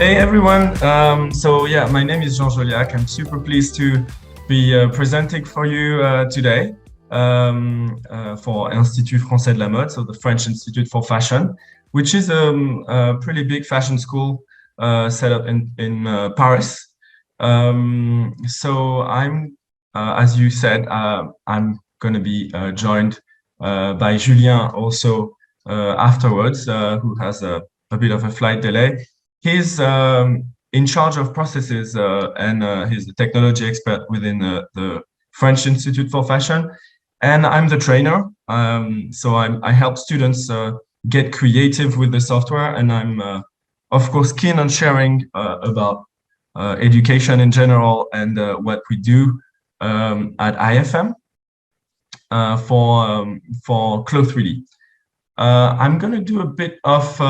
Hey everyone. So yeah, my name is Jean Joliac. I'm super pleased to be presenting for you today for Institut Français de la Mode, so the French Institute for Fashion, which is a pretty big fashion school set up in Paris. So as you said, I'm going to be joined by Julien also afterwards, who has a bit of a flight delay. He's in charge of processes and he's the technology expert within the French Institute for Fashion. And I'm the trainer. So I help students get creative with the software. And I'm, of course, keen on sharing about education in general and what we do at IFM for CLO 3D. I'm going to do a bit of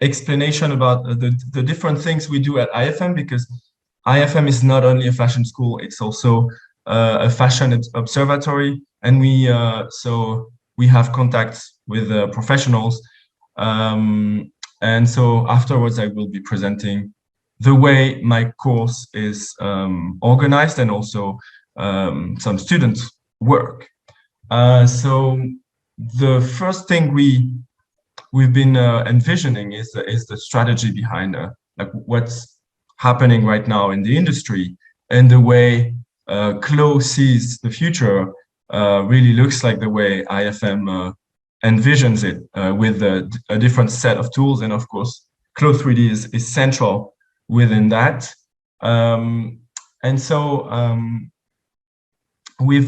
explanation about the different things we do at IFM, because IFM is not only a fashion school, it's also a fashion observatory. And we have contacts with professionals. And so afterwards, I will be presenting the way my course is organized and also some students' work. So the first thing we've been envisioning is the strategy behind like what's happening right now in the industry, and the way CLO sees the future really looks like the way IFM envisions it, with a different set of tools. And of course, CLO 3D is central within that. And so we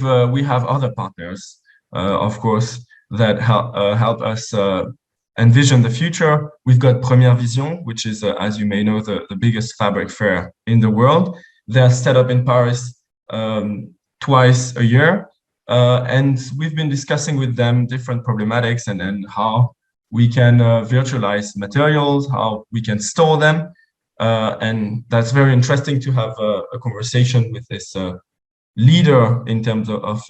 have other partners, of course, that help us envision the future. We've got Première Vision, which is, as you may know, the biggest fabric fair in the world. They're set up in Paris twice a year. And we've been discussing with them different problematics and how we can virtualize materials, how we can store them. And that's very interesting to have a conversation with this leader in terms of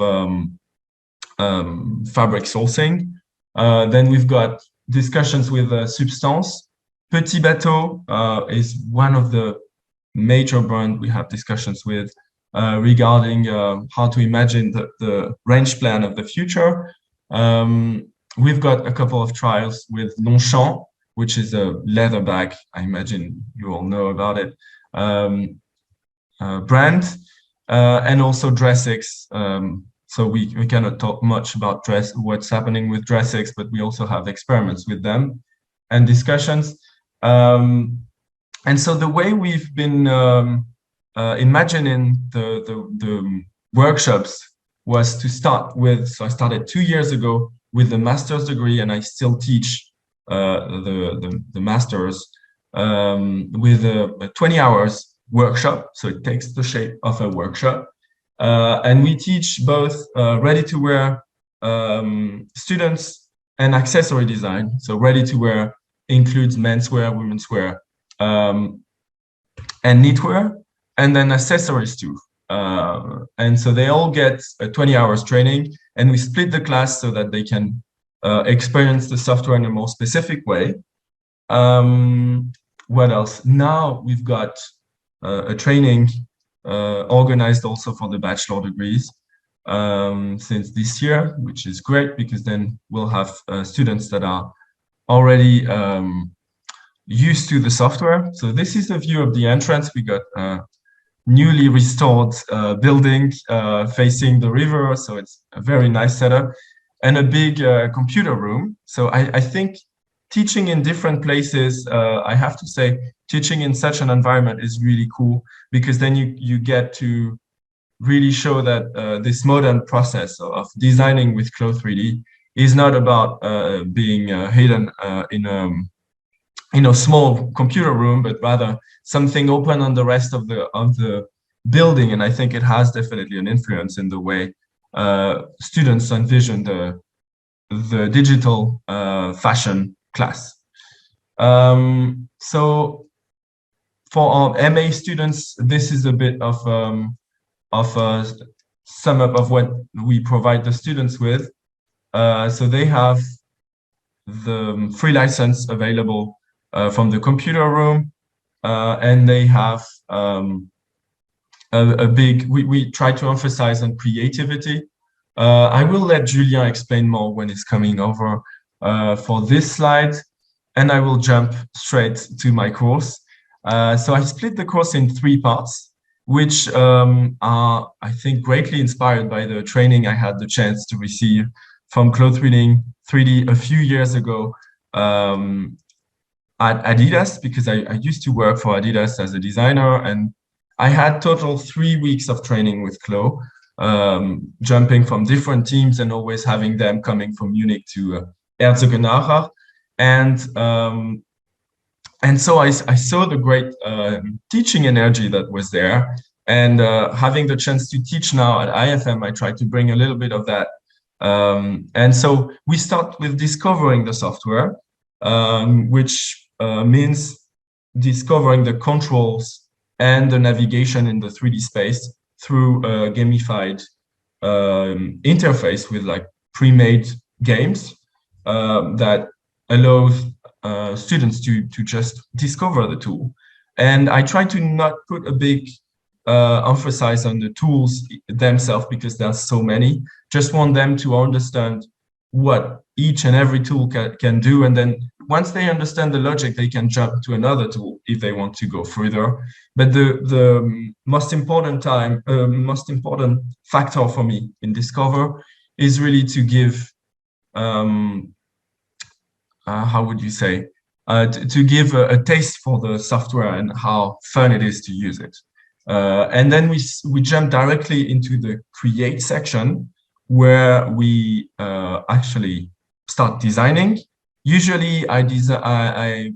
fabric sourcing. Then we've got discussions with Substance. Petit Bateau is one of the major brands we have discussions with regarding how to imagine the range plan of the future. We've got a couple of trials with Longchamp, which is a leather bag. I imagine you all know about it. Brand, and also DressX. So we cannot talk much about what's happening with DressX, but we also have experiments with them and discussions. And so the way we've been imagining the workshops was to start with, so I started 2 years ago with the master's degree, and I still teach the master's with a 20 hours workshop. So it takes the shape of a workshop. And we teach both ready-to-wear students and accessory design. So ready-to-wear includes menswear, women's wear, and knitwear, and then accessories too. And so they all get a 20 hours training, and we split the class so that they can experience the software in a more specific way. What else? Now we've got a training organized also for the bachelor degrees since this year, which is great, because then we'll have students that are already used to the software. So this is the view of the entrance. We got a newly restored building facing the river, so it's a very nice setup, and a big computer room. So I think teaching in different places, I have to say, teaching in such an environment is really cool, because then you get to really show that this modern process of designing with CLO 3D is not about being hidden in a small computer room, but rather something open on the rest of the building. And I think it has definitely an influence in the way students envision the digital fashion class. So for our MA students, this is a bit of a sum up of what we provide the students with. So they have the free license available from the computer room. and they have we try to emphasize on creativity. I will let Julien explain more when it's coming over for this slide, and I will jump straight to my course. So I split the course in 3 parts, which are, I think, greatly inspired by the training I had the chance to receive from Cloth Reading 3D a few years ago at Adidas, because I used to work for Adidas as a designer, and I had total 3 weeks of training with CLO, jumping from different teams and always having them coming from Munich to Herzogenaurach. And so I saw the great teaching energy that was there. And having the chance to teach now at IFM, I try to bring a little bit of that. And so we start with discovering the software, which means discovering the controls and the navigation in the 3D space through a gamified interface with like pre-made games that allows students to just discover the tool. And I try to not put a big emphasis on the tools themselves because there's so many. Just want them to understand what each and every tool can do. And then once they understand the logic, they can jump to another tool if they want to go further. But the most important factor for me in Discover is really to give, how would you say, to give a taste for the software and how fun it is to use it. And then we jump directly into the create section where we actually start designing. Usually I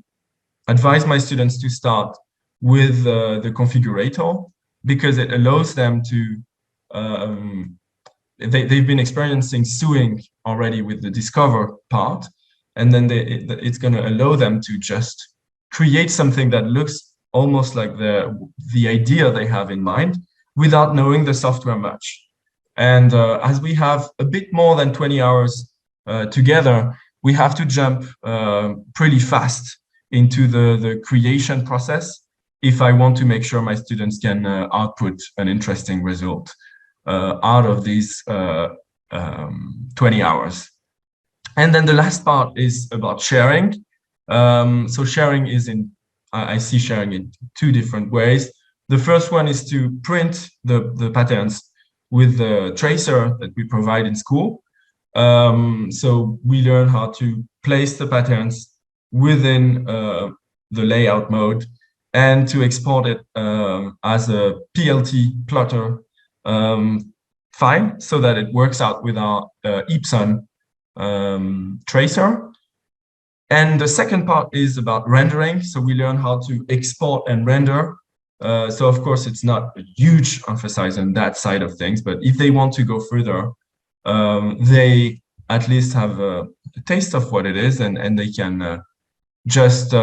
advise my students to start with the configurator because it allows them to, they've been experiencing sewing already with the discover part. And then it's going to allow them to just create something that looks almost like the idea they have in mind without knowing the software much. And as we have a bit more than 20 hours together, we have to jump pretty fast into the creation process if I want to make sure my students can output an interesting result out of these 20 hours. And then the last part is about sharing. So sharing is I see sharing in 2 different ways. The first one is to print the patterns with the tracer that we provide in school. So we learn how to place the patterns within the layout mode and to export it as a PLT plotter file so that it works out with our Epson tracer. And the second part is about rendering. So we learn how to export and render. So of course, it's not a huge emphasis on that side of things, but if they want to go further, they at least have a taste of what it is, and they can just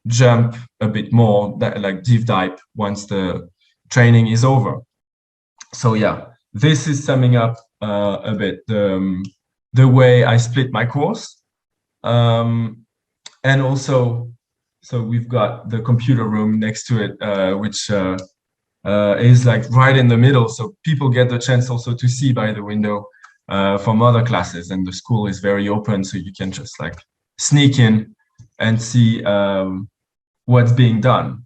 jump a bit more, like deep dive once the training is over. So yeah, this is summing up a bit the way I split my course. And also, so we've got the computer room next to it, which is like right in the middle. So people get the chance also to see by the window from other classes, and the school is very open. So you can just like sneak in and see what's being done.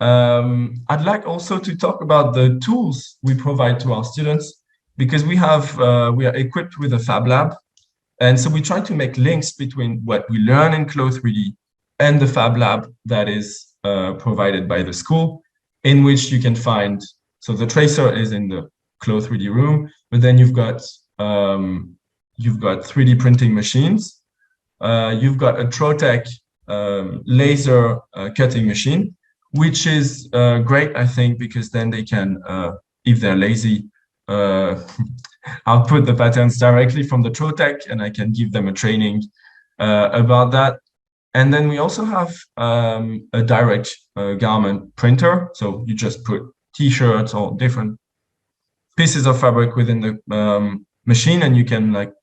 I'd like also to talk about the tools we provide to our students, because we are equipped with a Fab Lab. And so we try to make links between what we learn in CLO 3D and the Fab Lab that is provided by the school, in which you can find, so the tracer is in the CLO 3D room, but then you've got 3D printing machines. You've got a Trotec laser cutting machine, which is great, I think, because then they can, if they're lazy, output the patterns directly from the Trotec, and I can give them a training about that. And then we also have a direct garment printer. So you just put T-shirts or different pieces of fabric within the machine, and you can like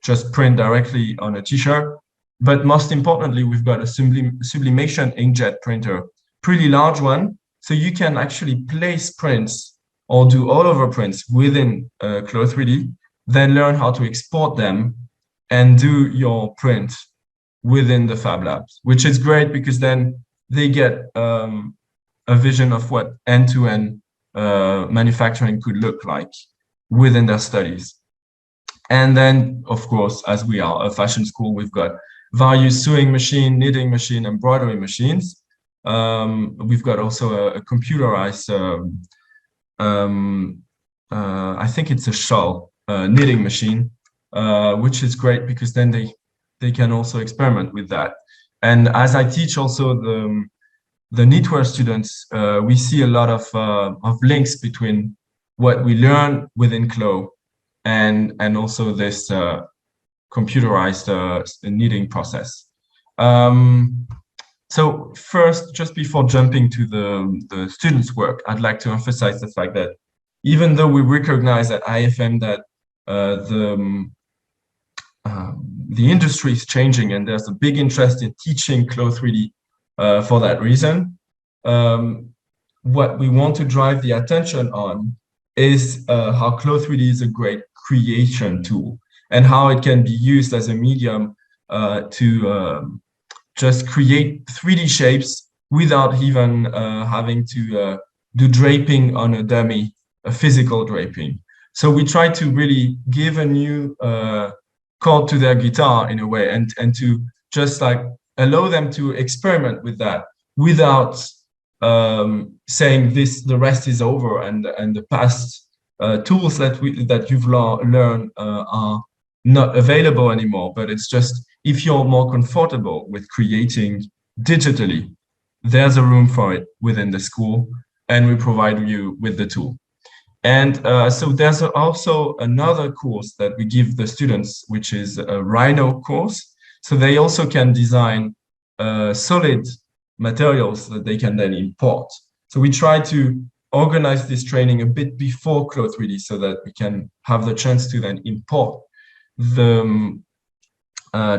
just print directly on a T-shirt. But most importantly, we've got a sublimation inkjet printer, pretty large one. So you can actually place prints or do all over prints within CLO 3D, then learn how to export them and do your print within the Fab Labs, which is great because then they get a vision of what end-to-end manufacturing could look like within their studies. And then, of course, as we are a fashion school, we've got various sewing machine, knitting machine, embroidery machines. We've got also a computerized, I think it's a shawl knitting machine, which is great because then they can also experiment with that. And as I teach also the knitwear students, we see a lot of links between what we learn within CLO and also this computerized knitting process. So first, just before jumping to the students' work, I'd like to emphasize the fact that even though we recognize at IFM that the industry is changing and there's a big interest in teaching CLO 3D for that reason, what we want to drive the attention on is how CLO 3D is a great creation tool and how it can be used as a medium to just create 3D shapes without even having to do draping on a dummy, a physical draping. So we try to really give a new chord to their guitar in a way and to just like allow them to experiment with that without saying the rest is over and the past tools that you've learned are not available anymore. But it's just, if you're more comfortable with creating digitally, there's a room for it within the school, and we provide you with the tool. And so there's also another course that we give the students, which is a Rhino course. So they also can design solid materials that they can then import. So we try to organize this training a bit before CLO 3D so that we can have the chance to then import the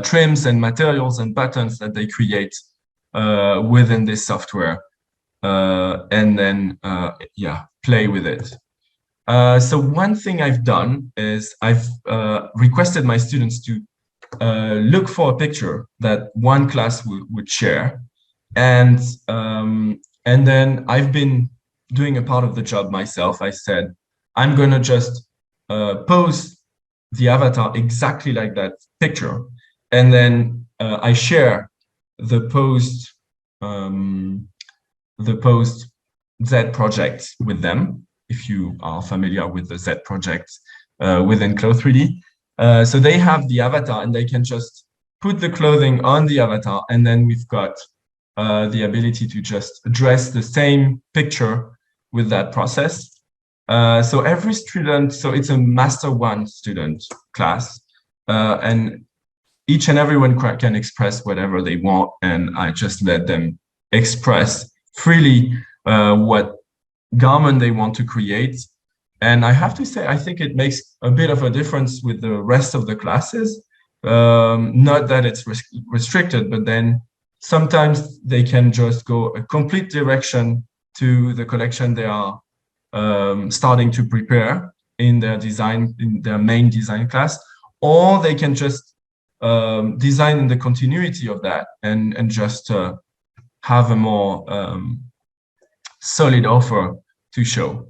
trims and materials and patterns that they create within this software, and then play with it. So one thing I've done is I've requested my students to look for a picture that one class would share, and then I've been doing a part of the job myself. I said I'm gonna just pose the avatar exactly like that picture, and then I share the posed Z project with them, if you are familiar with the Z project within CLO 3D. So they have the avatar and they can just put the clothing on the avatar, and then we've got the ability to just address the same picture with that process. So every student, so it's a Master 1 student class, and each and everyone can express whatever they want, and I just let them express freely what garment they want to create. And I have to say, I think it makes a bit of a difference with the rest of the classes. Not that it's restricted, but then sometimes they can just go a complete direction to the collection they are starting to prepare in their design, in their main design class, or they can just design in the continuity of that and just have a more solid offer to show.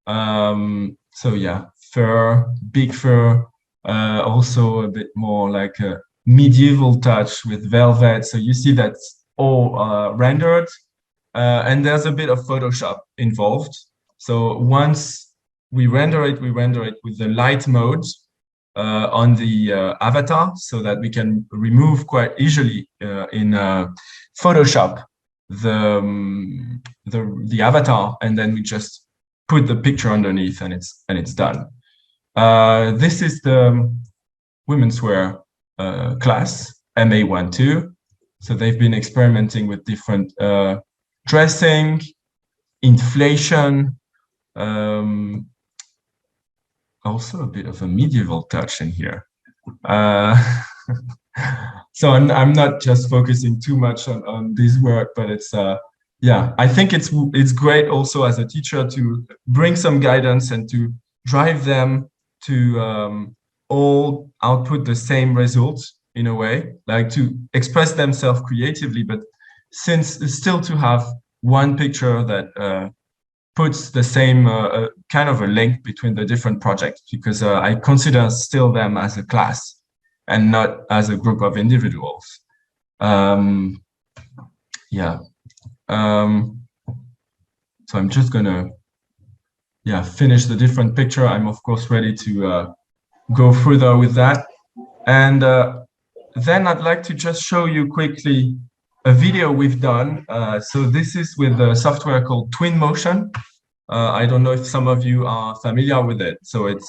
So yeah, fur, big fur, also a bit more like a medieval touch with velvet. So you see that's all rendered, and there's a bit of Photoshop involved. So once we render it with the light mode on the avatar, so that we can remove quite easily in Photoshop the avatar, and then we just put the picture underneath, and it's done. This is the women's wear class, MA12. So they've been experimenting with different dressing, inflation, also a bit of a medieval touch in here. So I'm not just focusing too much on this work, but it's yeah, I think it's great also as a teacher to bring some guidance and to drive them to all output the same results in a way, like to express themselves creatively, but since still to have one picture that puts the same kind of a link between the different projects, because I consider still them as a class and not as a group of individuals. Um, yeah. Um, so I'm just gonna finish the different picture. I'm of course ready to go further with that. And then I'd like to just show you quickly a video we've done. So this is with a software called Twinmotion. I don't know if some of you are familiar with it. So it's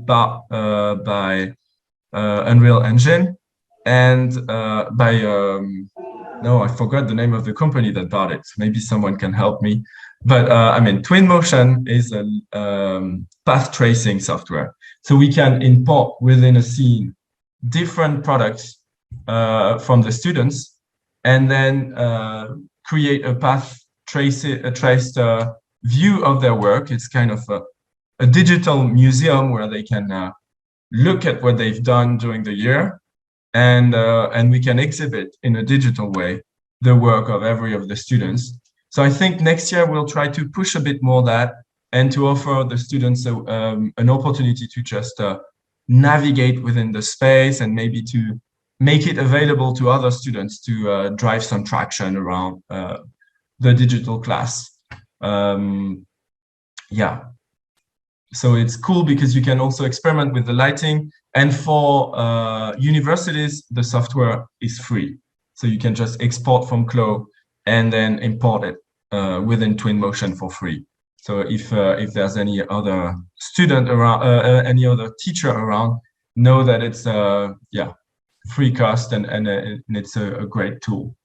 by Unreal Engine and by no, I forgot the name of the company that bought it. Maybe someone can help me. But I mean, Twinmotion is a path tracing software. So we can import within a scene different products from the students and then create a traced view of their work. It's kind of a digital museum where they can look at what they've done during the year, and we can exhibit in a digital way the work of every of the students. So I think next year we'll try to push a bit more that and to offer the students an opportunity to just navigate within the space and maybe to make it available to other students to drive some traction around the digital class. Yeah. So it's cool because you can also experiment with the lighting. And for universities, the software is free. So you can just export from CLO and then import it within Twinmotion for free. So if there's any other student around, any other teacher around, know that it's free cost and it's a great tool.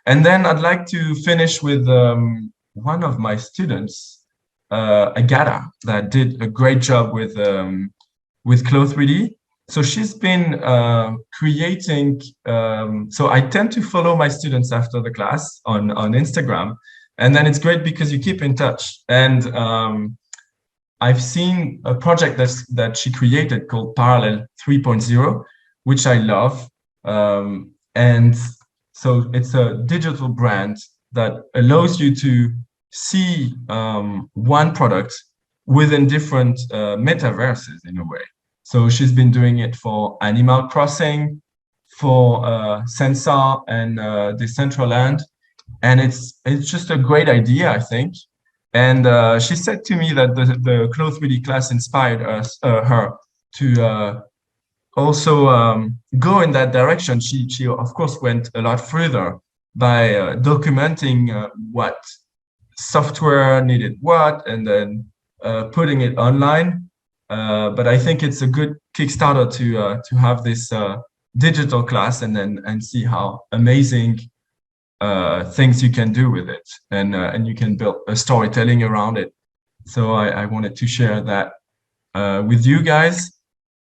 And then I'd like to finish with one of my students, Agata, that did a great job with CLO 3D. So she's been creating. So I tend to follow my students after the class on Instagram, and then it's great because you keep in touch. And I've seen a project that she created called Parallel 3.0, which I love. And so it's a digital brand that allows you to see one product within different metaverses in a way. So she's been doing it for Animal Crossing, for Sensor and Decentraland, and it's just a great idea, I think. And she said to me that the CLO 3D class inspired her to also go in that direction. She of course went a lot further by documenting what software needed what, and then putting it online. But I think it's a good Kickstarter to have this digital class and see how amazing things you can do with it, and you can build a storytelling around it. So I wanted to share that with you guys.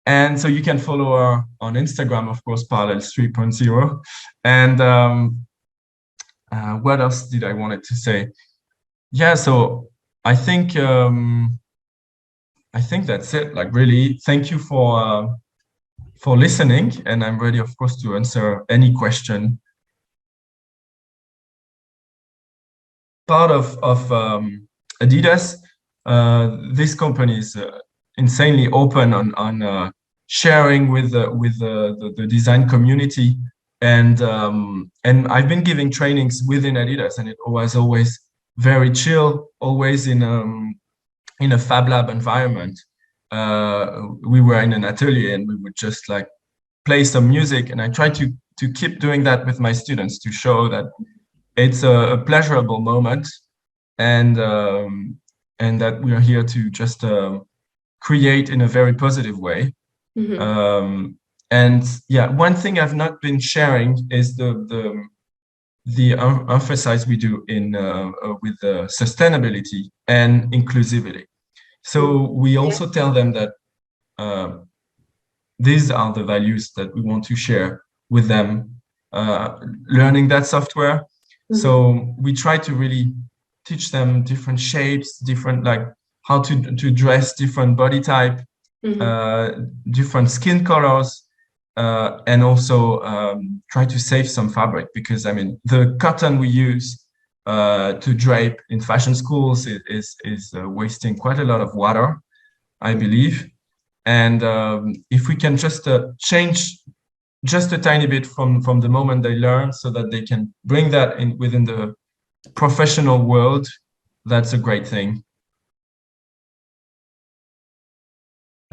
And so you can follow her on Instagram, of course, Parallel 3.0. And what else did I wanted to say? Yeah, so I think that's it. Like, really, thank you for listening, and I'm ready, of course, to answer any question. Part of Adidas, this company is insanely open on sharing with the design community, and I've been giving trainings within Adidas, and it was always very chill, always in a Fab Lab environment. We were in an atelier and we would just like play some music, and I try to keep doing that with my students to show that it's a pleasurable moment, and that we are here to just create in a very positive way. Mm-hmm. And yeah, one thing I've not been sharing is the emphasis we do in with sustainability and inclusivity. So we also tell them that these are the values that we want to share with them, learning that software. So we try to really teach them different shapes, different like how to dress different body type, different skin colors, and also try to save some fabric, because I mean the cotton we use to drape in fashion schools is wasting quite a lot of water, I believe. And if we can just change just a tiny bit from the moment they learn, so that they can bring that in within the professional world, that's a great thing.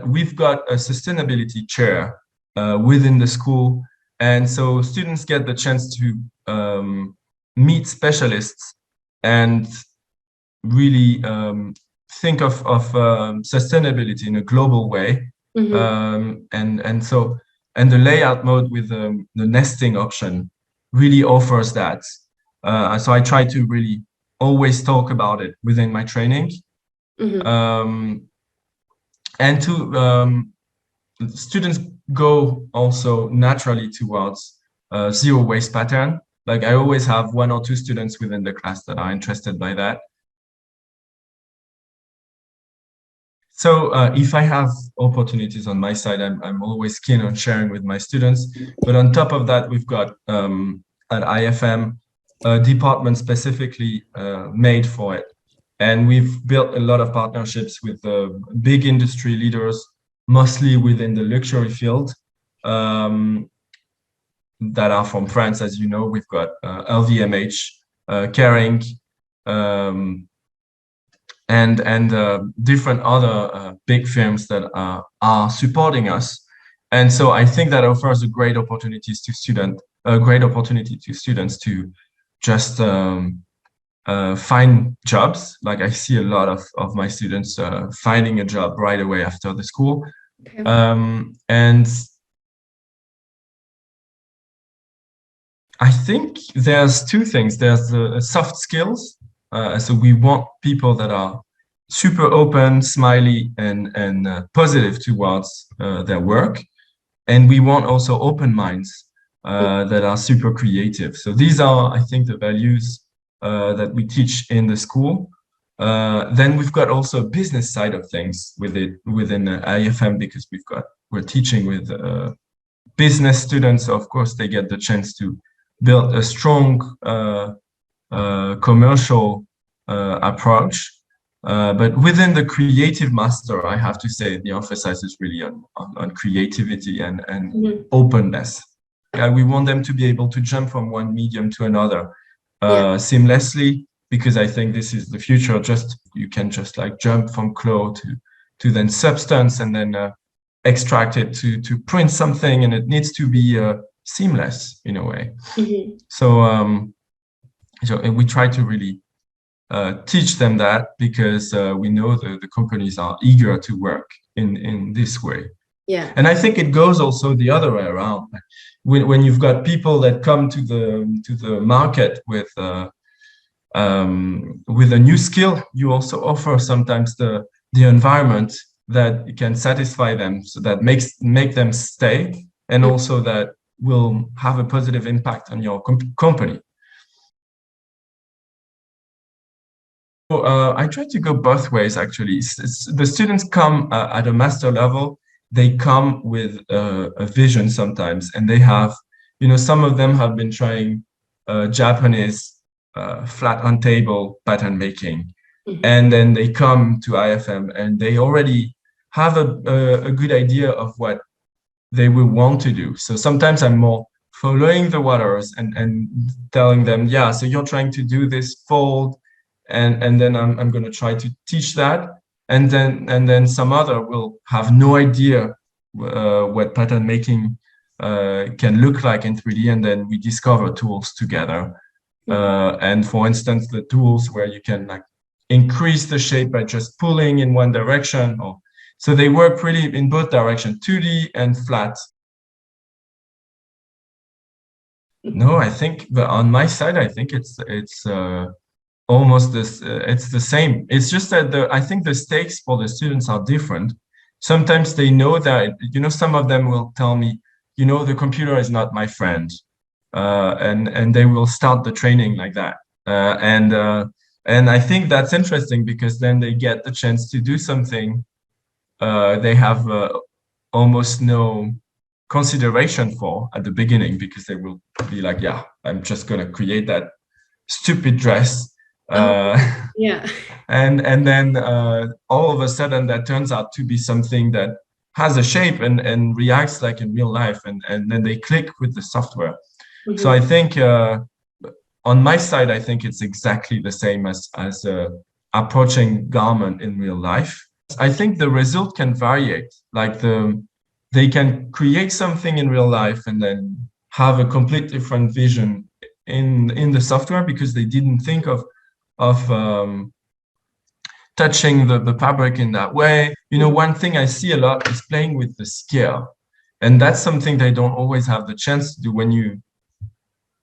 We've got a sustainability chair within the school, and so students get the chance to meet specialists and really think of sustainability in a global way. And the layout mode with the nesting option really offers that. So I try to really always talk about it within my training. And students go also naturally towards zero waste pattern. Like I always have 1 or 2 students within the class that are interested by that. So if I have opportunities on my side, I'm always keen on sharing with my students. But on top of that, we've got at IFM a department specifically made for it. And we've built a lot of partnerships with big industry leaders, mostly within the luxury field, that are from France. As you know, we've got LVMH, Kering, and different other big firms that are supporting us. And so I think that offers a great opportunities to students to just find jobs. Like I see a lot of my students finding a job right away after the school. Okay. And I think there's 2 things. There's the soft skills. So we want people that are super open, smiley, and positive towards their work. And we want also open minds that are super creative. So these are, I think, the values that we teach in the school. Then we've got also a business side of things within IFM, because we're teaching with business students. So of course, they get the chance to build a strong commercial approach. But within the creative master, I have to say the emphasis is really on creativity and openness. We want them to be able to jump from one medium to another seamlessly, because I think this is the future. You can just like jump from clay to then substance, and then extract it to print something, and it needs to be seamless in a way. So we try to really teach them that, because we know the companies are eager to work in this way. Yeah. And I think it goes also the other way around. When you've got people that come to the market with a new skill, you also offer sometimes the environment that can satisfy them, so that make them stay, and also that will have a positive impact on your company. So, I try to go both ways, actually. The students come at a master level. They come with a vision sometimes, and they have, some of them have been trying Japanese flat on table pattern making, and then they come to IFM and they already have a good idea of what they will want to do. So sometimes I'm more following the waters and telling them, yeah, so you're trying to do this fold, and then I'm going to try to teach that, and then some other will have no idea what pattern making can look like in 3D, and then we discover tools together. And for instance, the tools where you can like increase the shape by just pulling in one direction, so they work really in both directions, 2D and flat. No, I think on my side, I think it's almost this. It's the same. It's just that I think the stakes for the students are different. Sometimes they know that, some of them will tell me, the computer is not my friend. and they will start the training like that. And I think that's interesting because then they get the chance to do something they have almost no consideration for at the beginning, because they will be like, yeah, I'm just gonna create that stupid dress. Yeah. And then all of a sudden that turns out to be something that has a shape and reacts like in real life, and then they click with the software. Mm-hmm. So I think on my side, I think it's exactly the same as approaching garment in real life. I think the result can vary. Like they can create something in real life and then have a complete different vision in the software, because they didn't think of touching the fabric in that way. You know, one thing I see a lot is playing with the scale. And that's something they don't always have the chance to do. When you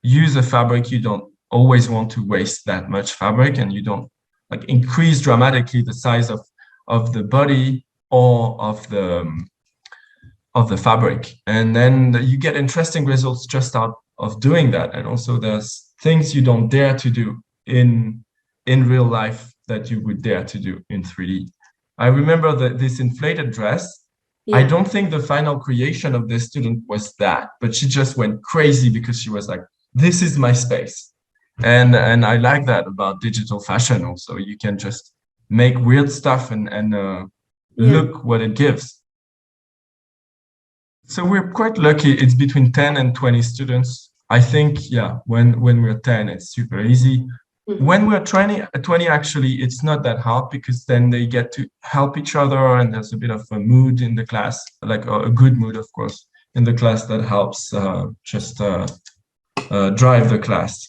use a fabric, you don't always want to waste that much fabric, and you don't like increase dramatically the size of the body or of the fabric. And then you get interesting results just out of doing that. And also there's things you don't dare to do in real life that you would dare to do in 3D. I remember that this inflated dress, I don't think the final creation of this student was that, but she just went crazy because she was like, this is my space. And I like that about digital fashion also. You can just make weird stuff and look what it gives. So we're quite lucky. It's between 10 and 20 students. I think, yeah, when we're 10, it's super easy. Mm-hmm. When we're 20, actually, it's not that hard, because then they get to help each other, and there's a bit of a mood in the class, like a good mood, of course, in the class that helps just drive the class.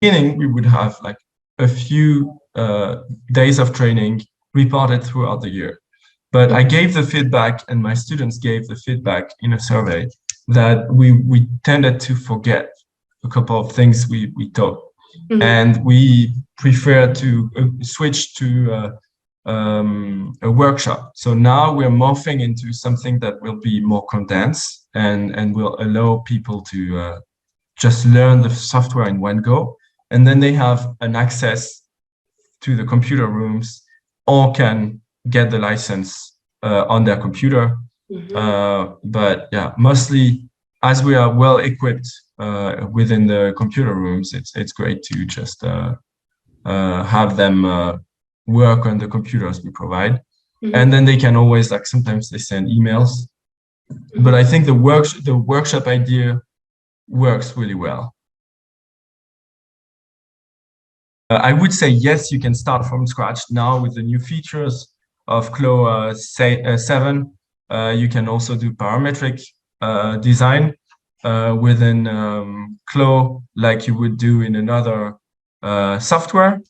Beginning, we would have like a few days of training reported throughout the year. But I gave the feedback, and my students gave the feedback in a survey, that we tended to forget a couple of things we taught. Mm-hmm. And we prefer to switch to a workshop. So now we're morphing into something that will be more condensed and will allow people to just learn the software in one go. And then they have an access to the computer rooms, or can get the license on their computer. Mm-hmm. But yeah, mostly as we are well equipped within the computer rooms, it's great to just have them work on the computers we provide. Mm-hmm. And then they can always, like, sometimes they send emails. Mm-hmm. But I think the workshop idea works really well. I would say, yes, you can start from scratch now with the new features of CLO 7. You can also do parametric design within CLO, like you would do in another software.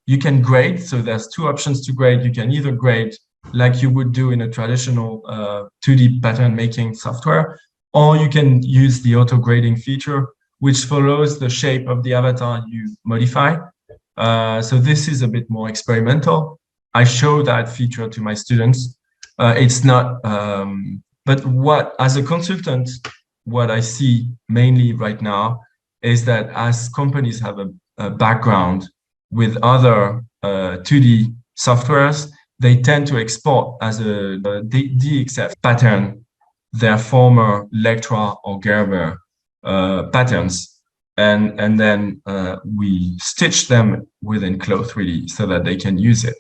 You can grade, so there's two options to grade. You can either grade like you would do in a traditional 2D pattern making software, or you can use the auto grading feature, which follows the shape of the avatar you modify. So this is a bit more experimental. I show that feature to my students. It's not, but as a consultant, what I see mainly right now is that as companies have a background with other 2D softwares, they tend to export as a DXF pattern their former Lectra or Gerber patterns. And then we stitch them within CLO 3D so that they can use it.